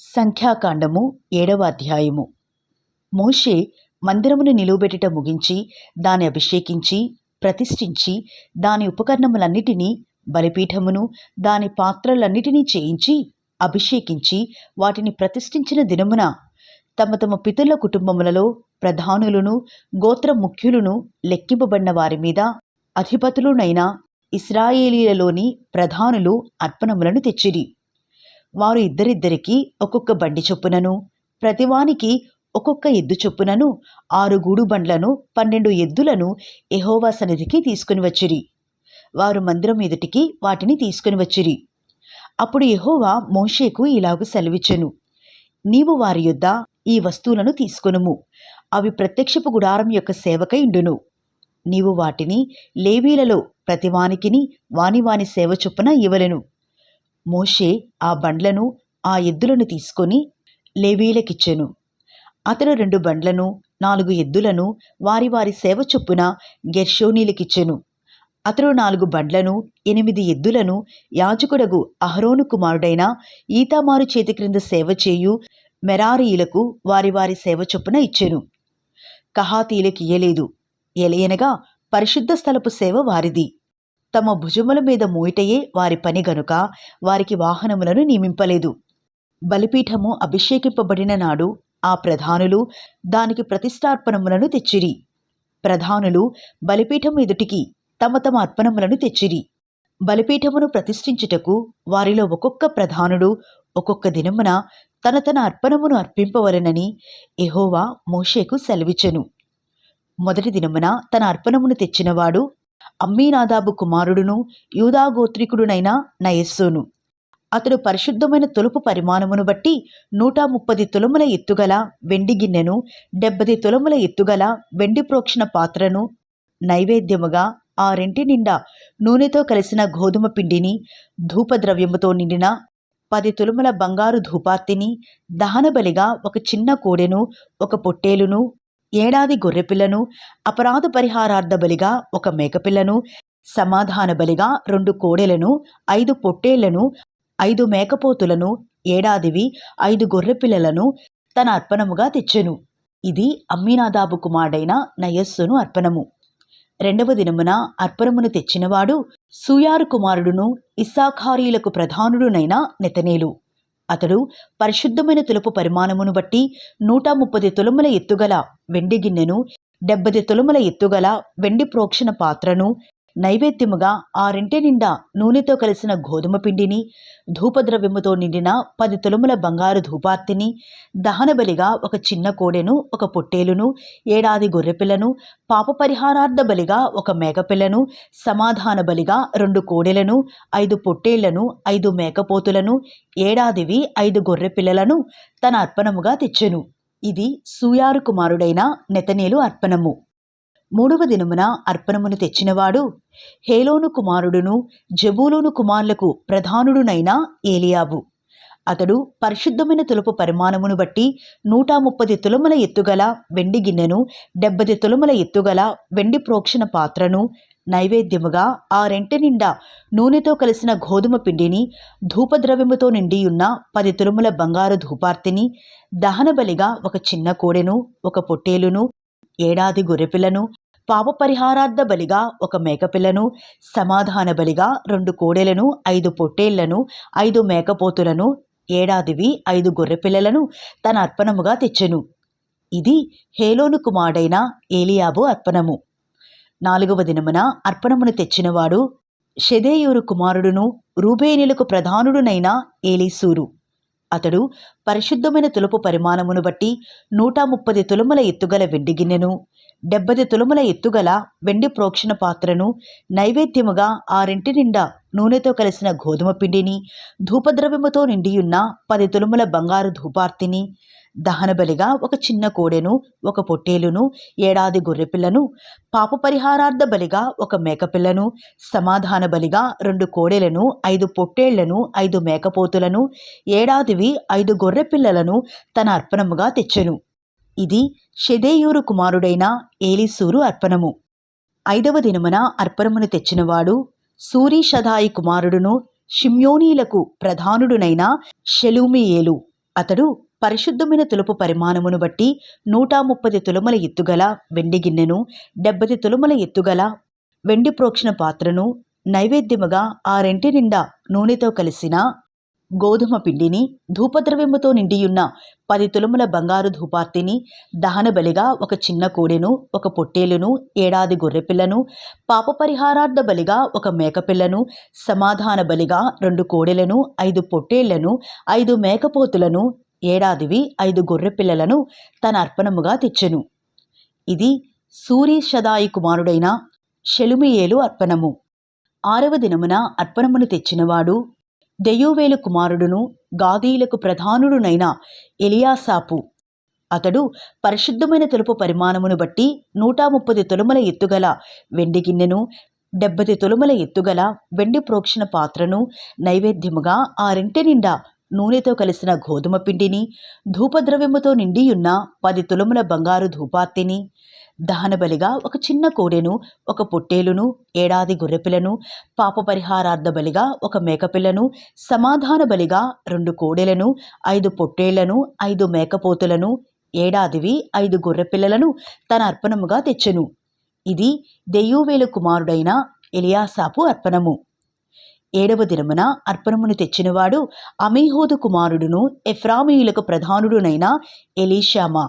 సంఖ్యాకాండము 7వ అధ్యాయము. మోషే మందిరమును నిలువబెట్టుట ముగించి దాని అభిషేకించి ప్రతిష్ఠించి దాని ఉపకరణములన్నిటినీ బలిపీఠమును దాని పాత్రలన్నిటినీ చేయించి అభిషేకించి వాటిని ప్రతిష్ఠించిన దినమున తమ తమ పితరుల కుటుంబములలో ప్రధానులను గోత్ర ముఖ్యులను లెక్కింపబడిన వారి మీద అధిపతులునైన ఇశ్రాయేలీయులలోని ప్రధానులు అర్పణములను తెచ్చిరి. వారు ఇద్దరిద్దరికి ఒక్కొక్క బండి చొప్పునను ప్రతివానికి ఒక్కొక్క ఎద్దు చొప్పునను 6 గూడుబండ్లను 12 ఎద్దులను యెహోవా సన్నిధికి తీసుకుని వచ్చిరి. వారు మందిరం ఎదుటికి వాటిని తీసుకుని వచ్చిరి. అప్పుడు యెహోవా మోషేకు ఇలాగు సెలవిచ్చెను, నీవు వారి యొద్ద ఈ వస్తువులను తీసుకొనుము, అవి ప్రత్యక్షపు గుడారం యొక్క సేవకై ఉండును. నీవు వాటిని లేవీలలో ప్రతివానికిని వాని వాని సేవ చొప్పున ఇవ్వలెను. మోషే ఆ బండ్లను ఆ ఎద్దులను తీసుకొని లేవీలకిచ్చెను. అతడు 2 బండ్లను 4 ఎద్దులను వారి వారి సేవ చొప్పున గెర్షోనీలకిచ్చెను. అతడు 4 బండ్లను 8 ఎద్దులను యాజకుడగు అహరోను కుమారుడైన ఈతామారు చేతి క్రింద సేవ చేయు మెరారీయులకు వారి వారి సేవ చొప్పున ఇచ్చెను. కహాతీయులకు ఇయ్యలేదు, ఎలయనగా పరిశుద్ధ స్థలపు సేవ వారిది. తమ భుజముల మీద మోయిటయే వారి పని గనుక వారికి వాహనములను నియమింపలేదు. బలిపీఠము అభిషేకింపబడిన నాడు ఆ ప్రధానులు దానికి ప్రతిష్ఠార్పణములను తెచ్చిరి. ప్రధానులు బలిపీఠము ఎదుటికి తమ తమ అర్పణములను తెచ్చిరి. బలిపీఠమును ప్రతిష్ఠించుటకు వారిలో ఒక్కొక్క ప్రధానుడు ఒక్కొక్క దినమున తన తన అర్పణమును అర్పింపవలెనని యెహోవా మోషేకు సెలవిచ్చెను. మొదటి దినమున తన అర్పణమును తెచ్చినవాడు అమ్మీనాదాబు కుమారుడును యూదాగోత్రికుడునైన నయస్సోను. అతడు పరిశుద్ధమైన తొలుపు పరిమాణమును బట్టి 130 తులముల ఎత్తుగల వెండి గిన్నెను 70 తులముల ఎత్తుగల వెండి ప్రోక్షణ పాత్రను నైవేద్యముగా ఆ రెంటి నిండా నూనెతో కలిసిన గోధుమ పిండిని ధూపద్రవ్యముతో నిండిన 10 తులముల బంగారు ధూపార్తిని దహనబలిగా ఒక చిన్న కోడెను 1 పొట్టేలును ఏడాది గొర్రెపిల్లను అపరాధ పరిహారార్థ బలిగా 1 మేకపిల్లను సమాధాన బలిగా 2 కోడెలను 5 పొట్టేళ్లను 5 మేకపోతులను ఏడాదివి 5 గొర్రెపిల్లలను తన అర్పణముగా తెచ్చెను. ఇది అమ్మీనాదాబు కుమారుడైన నయస్సును అర్పణము. 2వ దినమున అర్పణమును తెచ్చినవాడు సూయారు కుమారుడును ఇస్సాఖారీయులకు ప్రధానుడునైన నెతనేలు. అతడు పరిశుద్ధమైన తులపు పరిమాణమును బట్టి 130 తులముల ఎత్తుగల వెండి గిన్నెను 70 తులముల ఎత్తుగల వెండి ప్రోక్షణ పాత్రను నైవేద్యముగా ఆ రెంటి నిండా నూనెతో కలిసిన గోధుమ పిండిని ధూపద్రవ్యముతో నిండిన 10 తులముల బంగారు ధూపార్తిని దహనబలిగా ఒక చిన్న కోడెను 1 పొట్టేలును ఏడాది గొర్రెపిల్లను పాపపరిహారార్థ బలిగా 1 మేకపిల్లను సమాధాన బలిగా 2 కోడెలను 5 పొట్టేళ్లను 5 మేకపోతులను ఏడాదివి 5 గొర్రెపిల్లలను తన అర్పణముగా తెచ్చెను. ఇది సూయారు కుమారుడైన నెతనేలు అర్పణము. 3వ దినమున అర్పణమును తెచ్చినవాడు హేలోను కుమారుడును జబూలూను కుమారులకు ప్రధానుడునైన ఏలియాబు. అతడు పరిశుద్ధమైన తులపు పరిమాణమును బట్టి 130 తులముల ఎత్తుగల వెండి గిన్నెను 70 తులముల ఎత్తుగల వెండి ప్రోక్షణ పాత్రను నైవేద్యముగా ఆ రెంటి నిండా నూనెతో కలిసిన గోధుమ పిండిని ధూపద్రవ్యముతో నిండియున్న 10 తులముల బంగారు ధూపార్తిని దహనబలిగా ఒక చిన్న కోడెను 1 పొట్టేలును ఏడాది గొర్రెపిల్లను పాపపరిహారార్థ బలిగా 1 మేకపిల్లను సమాధాన బలిగా 2 కోడెలను 5 పొట్టేళ్లను 5 మేకపోతులను ఏడాదివి 5 గొర్రెపిల్లలను తన అర్పణముగా తెచ్చెను. ఇది హేలోను కుమారుడైన ఏలియాబు అర్పణము. 4వ దినమున అర్పణమును తెచ్చినవాడు షెదేయూరు కుమారుడును రూబేనీలకు ప్రధానుడునైన ఏలీసూరు. అతడు పరిశుద్ధమైన తులపు పరిమాణమును బట్టి 130 తులముల ఎత్తుగల వెండి గిన్నెను 70 తులముల ఎత్తుగల వెండి ప్రోక్షణ పాత్రను నైవేద్యముగా ఆ రెంటి నిండా నూనెతో కలిసిన గోధుమ పిండిని ధూపద్రవ్యముతో నిండియున్న 10 తులముల బంగారు ధూపార్తిని దహనబలిగా ఒక చిన్న కోడెను 1 పొట్టేలును ఏడాది గొర్రెపిల్లను పాపపరిహారార్థ బలిగా 1 మేకపిల్లను సమాధాన బలిగా 2 కోడెలను 5 పొట్టేళ్లను 5 మేకపోతులను ఏడాదివి 5 గొర్రెపిల్లలను తన అర్పణముగా తెచ్చెను. ఇది షెదేయూరు కుమారుడైన ఏలీసూరు అర్పణము. 5వ దినమున అర్పణమును తెచ్చినవాడు సూరీషదాయి కుమారుడును షిమ్యోనీలకు ప్రధానుడునైన షెలుమియేలు. అతడు పరిశుద్ధమైన తులుపు పరిమాణమును బట్టి 130 తులముల ఎత్తుగల వెండి గిన్నెను, 70 తులముల ఎత్తుగల వెండి ప్రోక్షణ పాత్రను, నైవేద్యముగా ఆ రెంటి నిండా నూనెతో కలిసిన గోధుమ పిండిని, ధూపద్రవ్యముతో నిండియున్న 10 తులముల బంగారు ధూపార్తిని, దహనబలిగా ఒక చిన్న కోడెను, ఒక పొట్టేలును, ఏడాది గొర్రెపిల్లను, పాపపరిహారార్థ బలిగా ఒక మేకపిల్లను, సమాధాన బలిగా 2 కోడెలను, 5 పొట్టేళ్లను, 5 మేకపోతులను, ఏడాదివి 5 గొర్రెపిల్లలను తన అర్పణముగా తెచ్చెను. ఇది సూరీషదాయి కుమారుడైన షెలుమియేలు అర్పణము. 6వ దినమున అర్పణమును తెచ్చినవాడు దెయూవేలు కుమారుడును గాదీయులకు ప్రధానుడునైన ఎలియాసాపు. అతడు పరిశుద్ధమైన తులుపు పరిమాణమును బట్టి 130 తులముల ఎత్తుగల వెండి గిన్నెను, 70 తులముల ఎత్తుగల వెండి ప్రోక్షణ పాత్రను, నైవేద్యముగా ఆ రెంటి నిండా నూనెతో కలిసిన గోధుమ పిండిని, ధూపద్రవ్యముతో నిండియున్న 10 తులముల బంగారు ధూపార్తిని, దహనబలిగా ఒక చిన్న కోడెను, ఒక పొట్టేలును, ఏడాది గొర్రెపిల్లను, పాపపరిహారార్థ బలిగా ఒక మేకపిల్లను, సమాధాన బలిగా 2 కోడెలను, 5 పొట్టేళ్లను, 5 మేకపోతులను, ఏడాదివి 5 గొర్రెపిల్లలను తన అర్పణముగా తెచ్చెను. ఇది దెయూవేలు కుమారుడైన ఎలియాసాపు అర్పణము. 7వ దినమున అర్పణమును తెచ్చినవాడు అమీహూదు కుమారుడును ఎఫ్రామీయులకు ప్రధానుడునైన ఎలీషామా.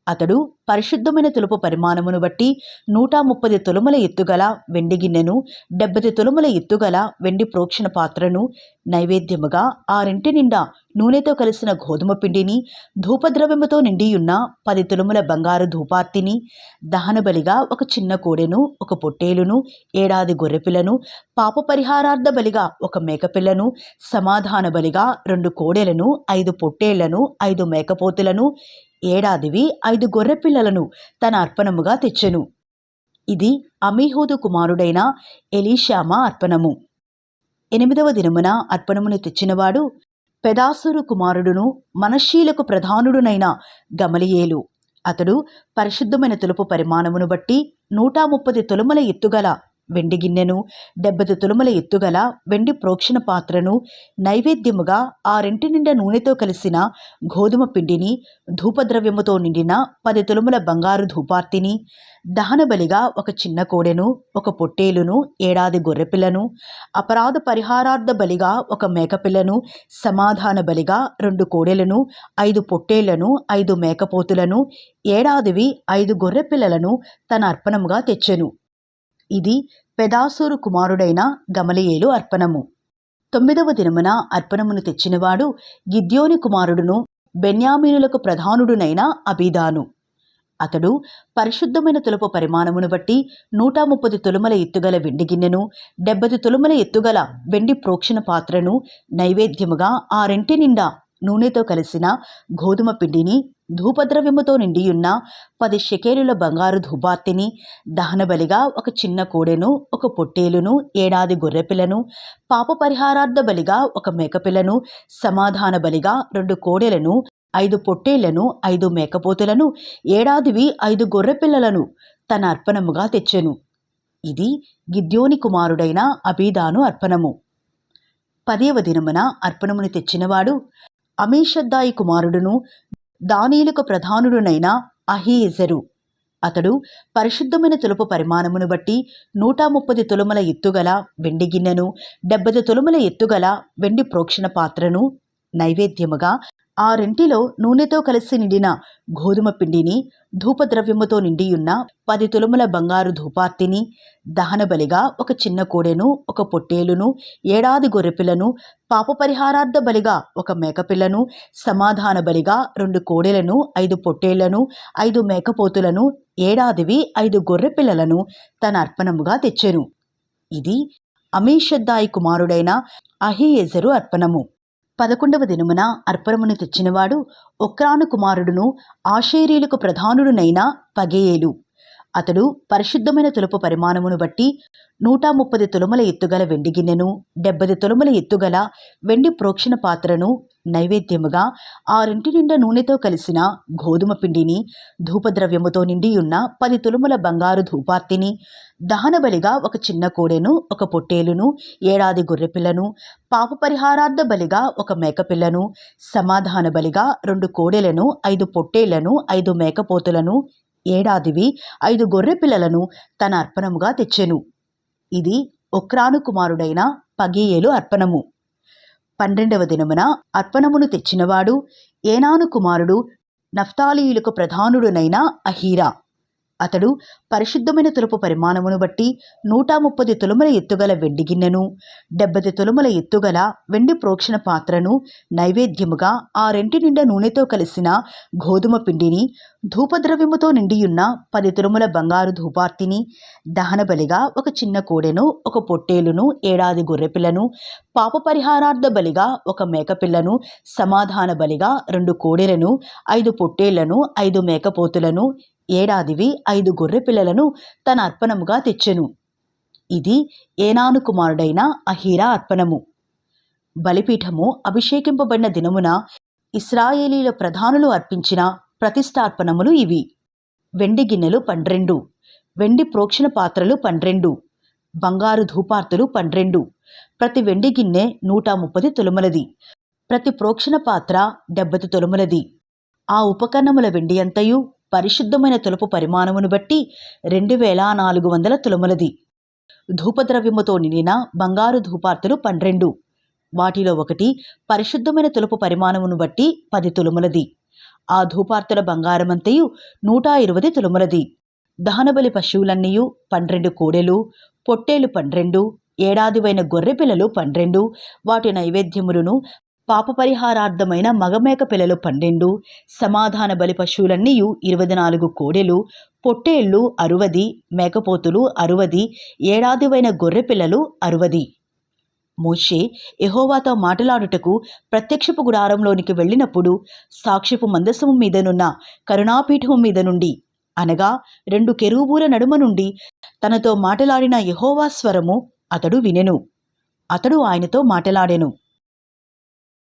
అతడు పరిశుద్ధమైన తులుపు పరిమాణమును బట్టి 130 తులముల ఎత్తుగల వెండి గిన్నెను, 70 తులముల ఎత్తుగల వెండి ప్రోక్షణ పాత్రను, నైవేద్యముగా ఆ రెంటి నిండా నూనెతో కలిసిన గోధుమ పిండిని, ధూపద్రవ్యముతో నిండియున్న 10 తులముల బంగారు ధూపార్తిని, దహనబలిగా ఒక చిన్న కోడెను, ఒక పొట్టేలును, ఏడాది గొర్రెపిల్లను, పాపపరిహారార్థ బలిగా ఒక మేకపిల్లను, సమాధాన బలిగా 2 కోడెలను, 5 పొట్టేళ్లను, 5 మేకపోతులను, ఏడాదివి 5 గొర్రెపిల్లలను తన అర్పణముగా తెచ్చెను. ఇది అమీహూదు కుమారుడైన ఎలీషామా అర్పణము. 8వ దినమున అర్పణమును తెచ్చినవాడు పెదాసూరు కుమారుడును మనష్షీలకు ప్రధానుడునైన గమలియేలు. అతడు పరిశుద్ధమైన తులుపు పరిమాణమును బట్టి 130 తులముల ఎత్తుగల వెండి గిన్నెను, 70 తులముల ఎత్తుగల వెండి ప్రోక్షణ పాత్రను, నైవేద్యముగా ఆ రెంటి నిండా నూనెతో కలిసిన గోధుమ పిండిని, ధూపద్రవ్యముతో నిండిన 10 తులముల బంగారు ధూపార్తిని, దహనబలిగా ఒక చిన్న కోడెను, ఒక పొట్టేలును, ఏడాది గొర్రెపిల్లను, అపరాధ పరిహారార్థ బలిగా ఒక మేకపిల్లను, సమాధాన బలిగా 2 కోడెలను, 5 పొట్టేళ్లను, 5 మేకపోతులను, ఏడాదివి 5 గొర్రెపిల్లలను తన అర్పణముగా తెచ్చెను. ఇది పెదాసూరు కుమారుడైన గమలియేలు అర్పణము. 9వ దినమున అర్పణమును తెచ్చినవాడు గిద్యోని కుమారుడును బెన్యామీనులకు ప్రధానుడునైన అబీదాను. అతడు పరిశుద్ధమైన తులుపు పరిమాణమును బట్టి 130 తులముల ఎత్తుగల వెండి గిన్నెను, 70 తులముల ఎత్తుగల వెండి ప్రోక్షణ పాత్రను, నైవేద్యముగా ఆ రెంటి నిండా నూనెతో కలిసిన గోధుమ పిండిని, ధూపద్రవ్యముతో నిండియున్న 10 షెకేలుల బంగారు ధూపార్తిని, దహనబలిగా ఒక చిన్న కోడెను, ఒక పొట్టేలును, ఏడాది గొర్రెపిల్లను, పాపపరిహారార్థ బలిగా ఒక మేకపిల్లను, సమాధాన బలిగా 2 కోడెలను, 5 పొట్టేళ్లను, 5 మేకపోతులను, ఏడాదివి 5 గొర్రెపిల్లలను తన అర్పణముగా తెచ్చెను. ఇది గిద్యోని కుమారుడైన అబీదాను అర్పణము. 10వ దినమున అర్పణమును తెచ్చినవాడు అమీషద్దాయి కుమారుడును దానియేలుకు ప్రధానుడునైన అహీయెజెరు. అతడు పరిశుద్ధమైన తులుపు పరిమాణమును బట్టి 130 తులముల ఎత్తుగల వెండి గిన్నెను, 70 తులముల ఎత్తుగల వెండి ప్రోక్షణ పాత్రను, నైవేద్యముగా ఆ రెంటిలో నూనెతో కలిసి నిండిన గోధుమ పిండిని, ధూపద్రవ్యముతో నిండియున్న 10 తులముల బంగారు ధూపార్తిని, దహనబలిగా ఒక చిన్న కోడెను, ఒక పొట్టేలును, ఏడాది గొర్రెపిల్లను, పాపపరిహారార్థ బలిగా ఒక మేకపిల్లను, సమాధాన బలిగా 2 కోడెలను, 5 పొట్టేళ్లను, 5 మేకపోతులను, ఏడాదివి 5 గొర్రెపిల్లలను తన అర్పణముగా తెచ్చెను. ఇది అమీషద్దాయి కుమారుడైన అహీయెజెరు అర్పణము. 11వ దినమున అర్పణమును తెచ్చినవాడు ఒక్రాను కుమారుడును ఆషేరీలకు ప్రధానుడునైన పగేయేలు. అతడు పరిశుద్ధమైన తులుపు పరిమాణమును బట్టి 130 తులముల ఎత్తుగల వెండి గిన్నెను, 70 తులముల ఎత్తుగల వెండి ప్రోక్షణ పాత్రను, నైవేద్యముగా 6 నిండా నూనెతో కలిసిన గోధుమ పిండిని, ధూపద్రవ్యముతో నిండియున్న 10 తులముల బంగారు ధూపార్తిని, దహనబలిగా ఒక చిన్న కోడెను, ఒక పొట్టేలును, 7 గొర్రెపిల్లను, పాపపరిహారార్థ బలిగా ఒక మేకపిల్లను, సమాధాన బలిగా 2 కోడెలను, 5 పొట్టేళ్లను, 5 మేకపోతులను, ఏడాదివి 5 గొర్రెపిల్లలను తన అర్పణముగా తెచ్చెను. ఇది ఒక్రాను కుమారుడైన పగీయేలు అర్పణము. 12వ దినమున అర్పణమును తెచ్చినవాడు ఏనాను కుమారుడు నఫ్తాలీయులకు ప్రధానుడునైన అహీరా. అతడు పరిశుద్ధమైన తులపు పరిమాణమును బట్టి 130 తులముల ఎత్తుగల వెండి గిన్నెను, 70 తులముల ఎత్తుగల వెండి ప్రోక్షణ పాత్రను, నైవేద్యముగా 6 నిండా నూనెతో కలిసిన గోధుమ పిండిని, ధూపద్రవ్యముతో నిండియున్న 10 తులముల బంగారు ధూపార్తిని, దహనబలిగా ఒక చిన్న కోడెను, ఒక పొట్టేలును, 7 గొర్రెపిల్లను, పాపపరిహారార్థ బలిగా ఒక మేకపిల్లను, సమాధాన బలిగా 2 కోడెలను, 5 పొట్టేళ్లను, 5 మేకపోతులను, ఏడాదివి 5 గొర్రెపిల్లలను తన అర్పణముగా తెచ్చెను. ఇది ఏనాను కుమారుడైన అహీరా అర్పణము. బలిపీఠము అభిషేకింపబడిన దినమున ఇశ్రాయేలీల ప్రధానులు అర్పించిన ప్రతిష్టార్పణములు ఇవి: వెండి గిన్నెలు 12, వెండి ప్రోక్షణ పాత్రలు 12, బంగారు ధూపార్తులు 12, ప్రతి వెండి గిన్నె 130 తులములది, ప్రతి ప్రోక్షణ పాత్ర 70 తులములది. ఆ ఉపకరణముల వెండి అంతయు పరిశుద్ధమైన తులపు పరిమాణమును బట్టి 2400 తులములది. ధూపద్రవ్యముతో నిండిన బంగారు ధూపార్తులు 12, వాటిలో ఒకటి పరిశుద్ధమైన తులపు పరిమాణమును బట్టి 10 తులములది. ఆ ధూపార్తుల బంగారమంతయు 120 తులములది. దహనబలి పశువులన్నీయు 12 కోడెలు, పొట్టేలు 12, ఏడాదివైన గొర్రెపిల్లలు 12, వాటి నైవేద్యములను, పాపపరిహారార్థమైన మగమేక పిల్లలు 12, సమాధాన బలి పశువులన్నీయు 24 కోడెలు, పొట్టేళ్లు 60, మేకపోతులు 60, ఏడాదివైన గొర్రెపిల్లలు 60. మోషే యెహోవాతో మాటలాడుటకు ప్రత్యక్షపు గుడారంలోనికి వెళ్ళినప్పుడు సాక్ష్యపు మందసము మీదనున్న కరుణాపీఠము మీద నుండి, అనగా 2 కెరూబుల నడుమ నుండి తనతో మాటలాడిన యెహోవా స్వరము అతడు వినెను. అతడు ఆయనతో మాటలాడెను.